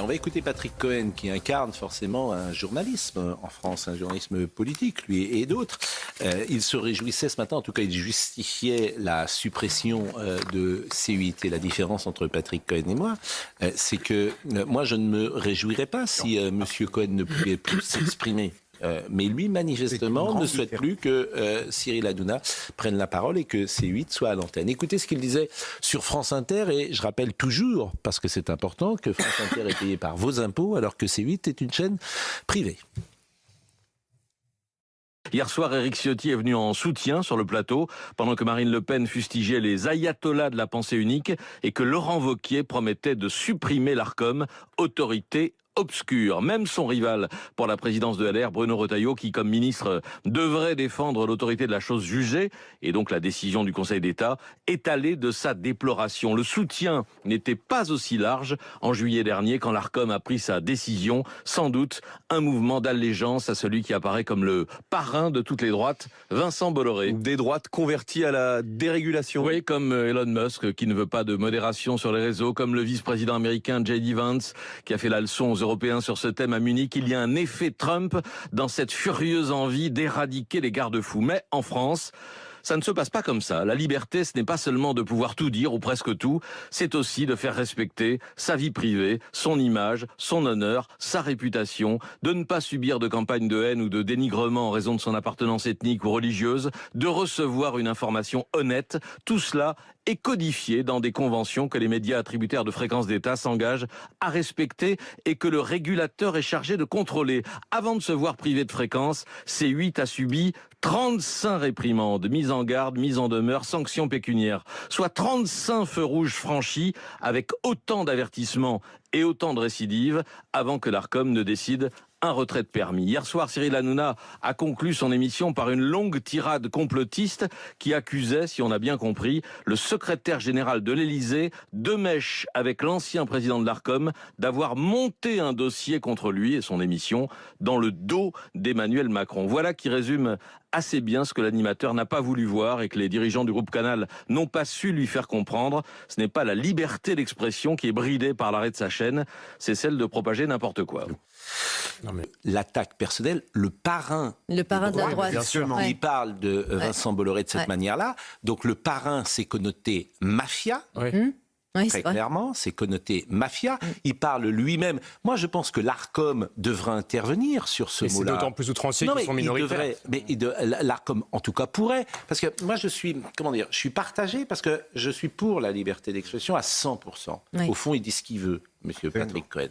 On va écouter Patrick Cohen qui incarne forcément un journalisme en France, un journalisme politique, lui et d'autres. Il se réjouissait ce matin, en tout cas il justifiait la suppression de C8. Et la différence entre Patrick Cohen et moi, c'est que moi je ne me réjouirais pas si M. Cohen ne pouvait plus s'exprimer. Mais lui, manifestement, ne souhaite plus que Cyril Hanouna prenne la parole et que C8 soit à l'antenne. Écoutez ce qu'il disait sur France Inter, et je rappelle toujours, parce que c'est important, que France Inter est payée par vos impôts, alors que C8 est une chaîne privée. Hier soir, Éric Ciotti est venu en soutien sur le plateau, pendant que Marine Le Pen fustigeait les ayatollahs de la pensée unique et que Laurent Wauquiez promettait de supprimer l'Arcom, autorité obscur. Même son rival pour la présidence de LR, Bruno Retailleau, qui comme ministre devrait défendre l'autorité de la chose jugée, et donc la décision du Conseil d'État, est allé de sa déploration. Le soutien n'était pas aussi large en juillet dernier quand l'Arcom a pris sa décision, sans doute un mouvement d'allégeance à celui qui apparaît comme le parrain de toutes les droites, Vincent Bolloré. Des droites converties à la dérégulation. Oui, comme Elon Musk qui ne veut pas de modération sur les réseaux, comme le vice-président américain J.D. Vance qui a fait la leçon aux Européens sur ce thème à Munich. Il y a un effet Trump dans cette furieuse envie d'éradiquer les garde-fous. Mais en France, ça ne se passe pas comme ça. La liberté, ce n'est pas seulement de pouvoir tout dire ou presque tout, c'est aussi de faire respecter sa vie privée, son image, son honneur, sa réputation, de ne pas subir de campagne de haine ou de dénigrement en raison de son appartenance ethnique ou religieuse, de recevoir une information honnête. Tout cela est codifié dans des conventions que les médias attributaires de fréquences d'État s'engagent à respecter et que le régulateur est chargé de contrôler. Avant de se voir privé de fréquences, C8 a subi 35 réprimandes, mises en garde, mises en demeure, sanctions pécuniaires, soit 35 feux rouges franchis avec autant d'avertissements et autant de récidives avant que l'Arcom ne décide un retrait de permis. Hier soir, Cyril Hanouna a conclu son émission par une longue tirade complotiste qui accusait, si on a bien compris, le secrétaire général de l'Élysée de mèche avec l'ancien président de l'Arcom d'avoir monté un dossier contre lui et son émission dans le dos d'Emmanuel Macron. Voilà qui résume assez bien ce que l'animateur n'a pas voulu voir et que les dirigeants du groupe Canal n'ont pas su lui faire comprendre. Ce n'est pas la liberté d'expression qui est bridée par l'arrêt de sa chaîne, c'est celle de propager n'importe quoi. Non mais l'attaque personnelle, le parrain de la droite. Bien sûr. Il parle de Vincent Bolloré de cette manière-là. Donc le parrain, c'est connoté mafia. Oui, Très clairement, c'est connoté mafia. Il parle lui-même. Moi, je pense que l'Arcom devrait intervenir sur ce mot-là. C'est d'autant plus outrancier qu'ils sont minoritaires. L'Arcom, en tout cas, pourrait. Parce que moi, je suis partagé parce que je suis pour la liberté d'expression à 100%. Au fond, il dit ce qu'il veut, monsieur Patrick Cohen.